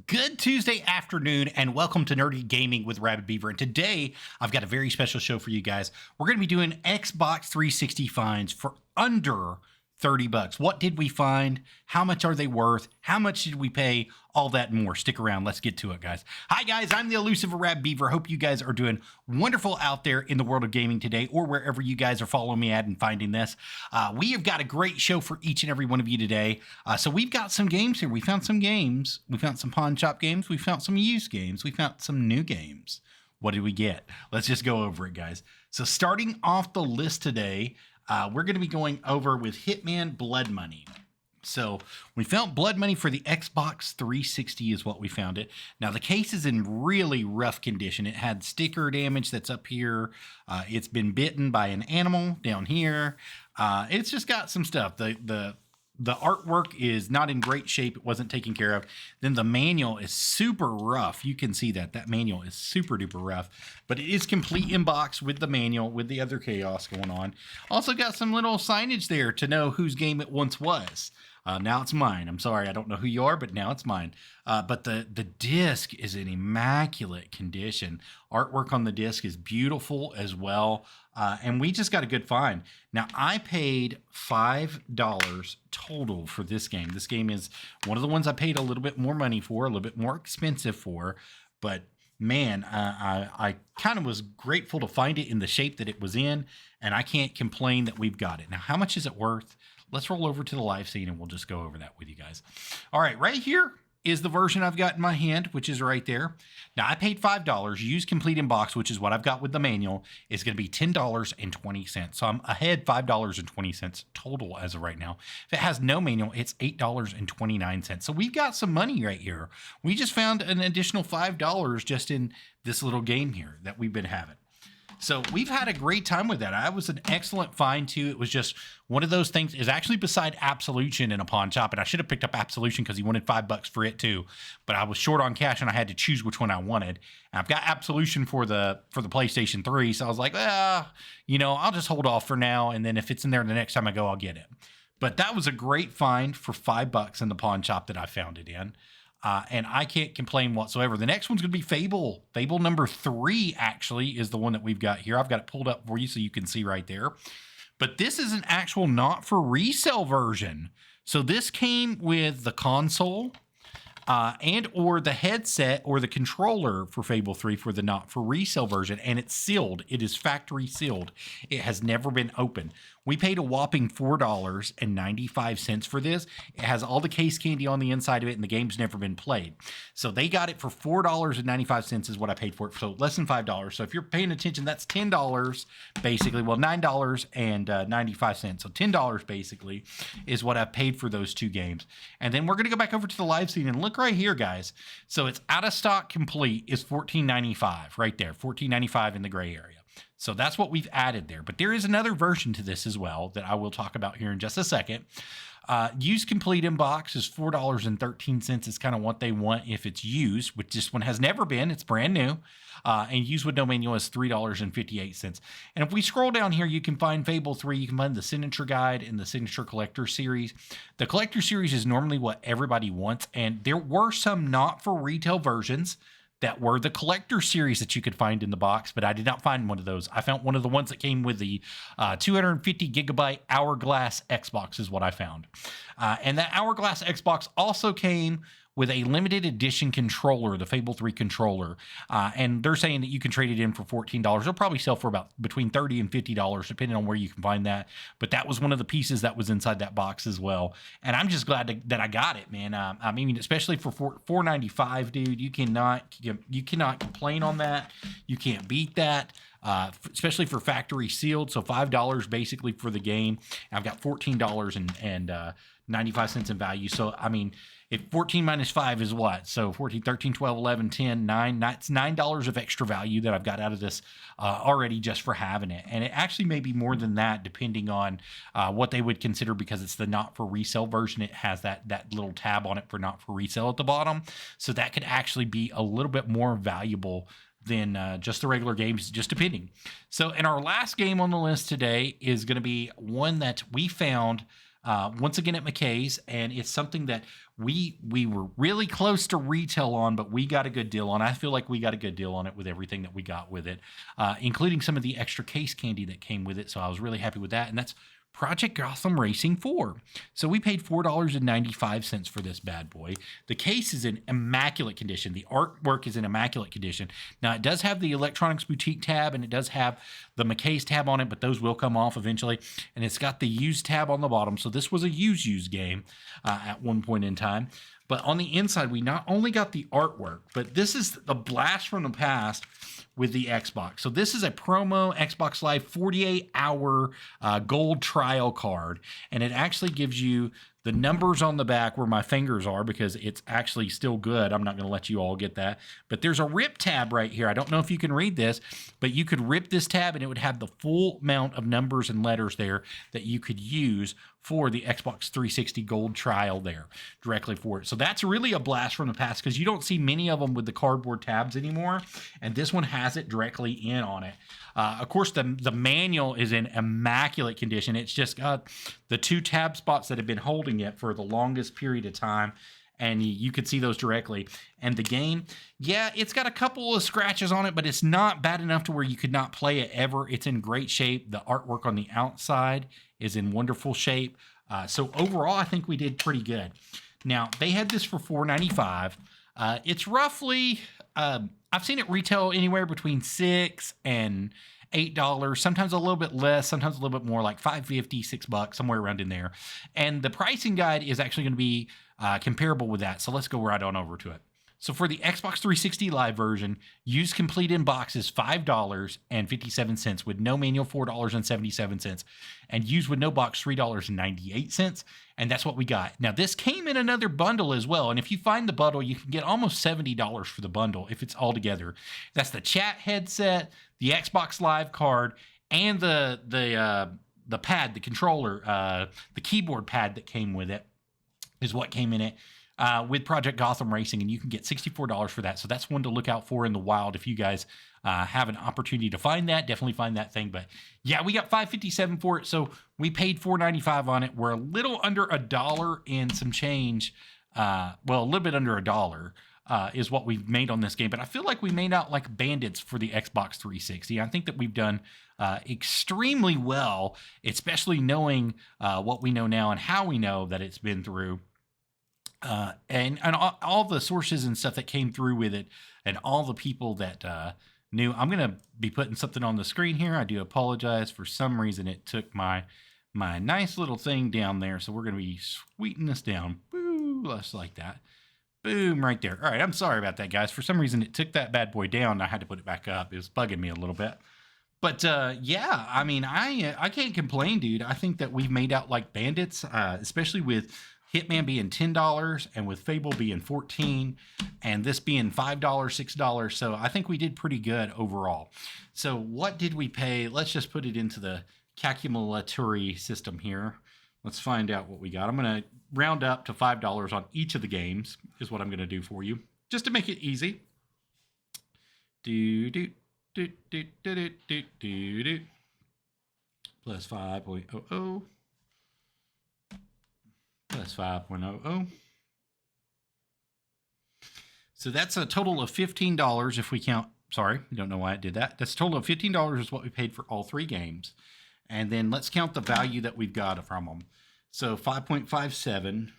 Good Tuesday afternoon, and welcome to Nerdy Gaming with Rabbit Beaver. And today, I've got a very special show for you guys. We're going to be doing Xbox 360 finds for under 30 bucks. What did we find? How much are they worth? How much did we pay? All that and more. Stick around. Let's get to it, guys. Hi, guys. I'm the elusive Rabbit Beaver. Hope you guys are doing wonderful out there in the world of gaming today, or wherever you guys are following me at and finding this. We have got a great show for each and every one of you today. So we've got some games here. We found some games. We found some pawn shop games. We found some used games. We found some new games. What did we get? Let's just go over it, guys. So starting off the list today, we're going to be going over with Hitman Blood Money. So we found Blood Money for the Xbox 360 is what we found it. Now the case is in really rough condition. It had sticker damage that's up here. It's been bitten by an animal down here. It's just got some stuff. The artwork is not in great shape. It wasn't taken care of. Then the manual is super rough. You can see that manual is super duper rough, but it is complete in box with the manual, with the other chaos going on. Also got some little signage there to know whose game it once was. Now it's mine. I'm sorry, I don't know who you are, but now it's mine. But the disc is in immaculate condition. Artwork on the disc is beautiful as well. And we just got a good find. Now, I paid $5 total for this game. This game is one of the ones I paid a little bit more money for, a little bit more expensive for. But man, I kind of was grateful to find it in the shape that it was in. And I can't complain that we've got it. Now, how much is it worth? Let's roll over to the live scene and we'll just go over that with you guys. All right, right here is the version I've got in my hand, which is right there. Now, I paid $5. Used complete in box, which is what I've got with the manual, is going to be $10.20. So I'm ahead $5.20 total as of right now. If it has no manual, it's $8.29. So we've got some money right here. We just found an additional $5 just in this little game here that we've been having. So we've had a great time with that. I was an excellent find too. It was just one of those things. Is actually beside Absolution in a pawn shop, and I should have picked up Absolution because he wanted $5 for it too. But I was short on cash and I had to choose which one I wanted. And I've got Absolution for the PlayStation 3, so I was like, I'll just hold off for now, and then if it's in there the next time I go, I'll get it. But that was a great find for $5 in the pawn shop that I found it in. And I can't complain whatsoever. The next one's going to be Fable. Fable number 3, actually, is the one that we've got here. I've got it pulled up for you so you can see right there. But this is an actual not for resale version. So this came with the console and or the headset or the controller for Fable 3 for the not for resale version. And it's sealed. It is factory sealed. It has never been opened. We paid a whopping $4.95 for this. It has all the case candy on the inside of it, and the game's never been played. So they got it for $4.95 is what I paid for it. So less than $5. So if you're paying attention, that's $10 basically. Well, $9.95. So $10 basically is what I paid for those two games. And then we're going to go back over to the live scene and look right here, guys. So it's out of stock complete is $14.95 right there. $14.95 in the gray area. So that's what we've added there. But there is another version to this as well that I will talk about here in just a second. Used complete in box is $4.13. It's kind of what they want if it's used, which this one has never been. It's brand new. And used with no manual is $3.58. And if we scroll down here, you can find Fable 3. You can find the Signature Guide and the Signature Collector Series. The Collector Series is normally what everybody wants. And there were some not for retail versions that were the Collector Series that you could find in the box, but I did not find one of those. I found one of the ones that came with the 250 gigabyte Hourglass Xbox is what I found. And that Hourglass Xbox also came with a limited edition controller, the Fable 3 controller. And they're saying that you can trade it in for $14. They'll probably sell for about between $30 and $50, depending on where you can find that. But that was one of the pieces that was inside that box as well. And I'm just glad that I got it, man. I mean, especially for $4.95, dude, you cannot complain on that. You can't beat that. Especially for factory sealed. So $5 basically for the game. I've got $14.95 in value. So, I mean, if 14 minus 5 is what? So 14, 13, 12, 11, 10, 9. That's $9 of extra value that I've got out of this already just for having it. And it actually may be more than that depending on what they would consider, because it's the not for resale version. It has that little tab on it for not for resale at the bottom. So that could actually be a little bit more valuable than just the regular games, just depending. So, and our last game on the list today is going to be one that we found once again at Mckay's, and it's something that we were really close to retail on, but we got a good deal on. I feel like we got a good deal on it with everything that we got with it, including some of the extra case candy that came with it. So I was really happy with that, and that's Project Gotham Racing 4. So we paid $4.95 for this bad boy. The case is in immaculate condition. The artwork is in immaculate condition. Now, it does have the Electronics Boutique tab, and it does have the Mckay's tab on it, but those will come off eventually. And it's got the used tab on the bottom. So this was a used game at one point in time. But on the inside, we not only got the artwork, but this is a blast from the past with the Xbox. So this is a promo Xbox Live 48-hour gold trial card, and it actually gives you the numbers on the back where my fingers are because it's actually still good. I'm not going to let you all get that. But there's a rip tab right here. I don't know if you can read this, but you could rip this tab and it would have the full amount of numbers and letters there that you could use for the Xbox 360 gold trial there directly for it. So that's really a blast from the past because you don't see many of them with the cardboard tabs anymore. And this one has it directly in on it. Of course, the manual is in immaculate condition. It's just got the 2 tab spots that have been holding it for the longest period of time. And you could see those directly. And the game, yeah, it's got a couple of scratches on it, but it's not bad enough to where you could not play it ever. It's in great shape. The artwork on the outside is in wonderful shape. So overall, I think we did pretty good. Now, they had this for $4.95. It's roughly, I've seen it retail anywhere between $6 and $8, sometimes a little bit less, sometimes a little bit more, like $5.50, $6, somewhere around in there. And the pricing guide is actually going to be comparable with that. So let's go right on over to it. So for the Xbox 360 Live version, used complete in box is $5.57 with no manual, $4.77, and used with no box, $3.98. And that's what we got. Now, this came in another bundle as well. And if you find the bundle, you can get almost $70 for the bundle if it's all together. That's the chat headset, the Xbox Live card, and the pad, the controller, the keyboard pad that came with it is what came in it. With Project Gotham Racing, and you can get $64 for that. So that's one to look out for in the wild if you guys have an opportunity to find that. Definitely find that thing. But yeah, we got $5.57 for it, so we paid $4.95 on it. We're a little under $1 and some change. Well, a little bit under $1 is what we've made on this game. But I feel like we made out like bandits for the Xbox 360. I think that we've done extremely well, especially knowing what we know now and how we know that it's been through. And all the sources and stuff that came through with it and all the people that knew. I'm going to be putting something on the screen here. I do apologize. For some reason, it took my nice little thing down there. So we're going to be sweetening this down. Boo, just like that. Boom, right there. All right, I'm sorry about that, guys. For some reason, it took that bad boy down. I had to put it back up. It was bugging me a little bit. But yeah, I mean, I can't complain, dude. I think that we've made out like bandits, especially with Hitman being $10 and with Fable being $14 and this being $5, $6. So I think we did pretty good overall. So what did we pay? Let's just put it into the calculatory system here. Let's find out what we got. I'm going to round up to $5 on each of the games is what I'm going to do for you, just to make it easy. Plus 5.00. Plus 5.00. So that's a total of $15 if we count. Sorry, I don't know why I did that. That's a total of $15 is what we paid for all 3 games. And then let's count the value that we've got from them. So 5.57.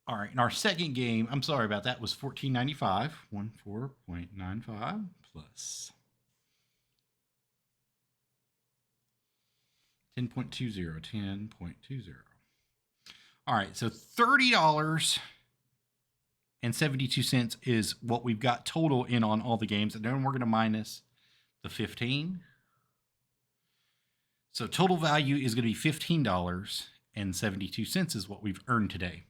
All right, and our second game, I'm sorry about that, was $14.95. 14.95 plus 10.20, 10.20. All right, so $30.72 is what we've got total in on all the games. And then we're going to minus the 15. So total value is going to be $15.72 is what we've earned today.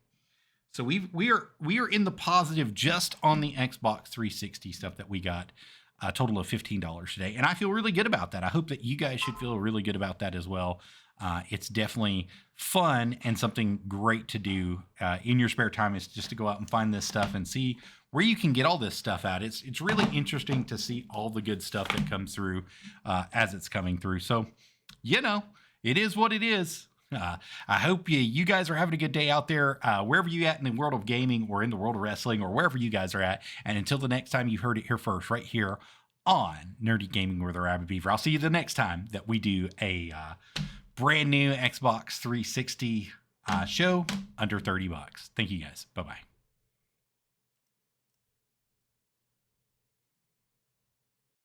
So we are in the positive just on the Xbox 360 stuff that we got. A total of $15 today. And I feel really good about that. I hope that you guys should feel really good about that as well. It's definitely fun and something great to do in your spare time, is just to go out and find this stuff and see where you can get all this stuff out. It's really interesting to see all the good stuff that comes through as it's coming through. So, it is what it is. I hope you guys are having a good day out there, wherever you at in the world of gaming or in the world of wrestling or wherever you guys are at. And until the next time, you heard it here first, right here on Nerdy Gaming with the Rabbit Beaver. I'll see you the next time that we do a brand new Xbox 360 show under $30. Thank you guys. Bye-bye.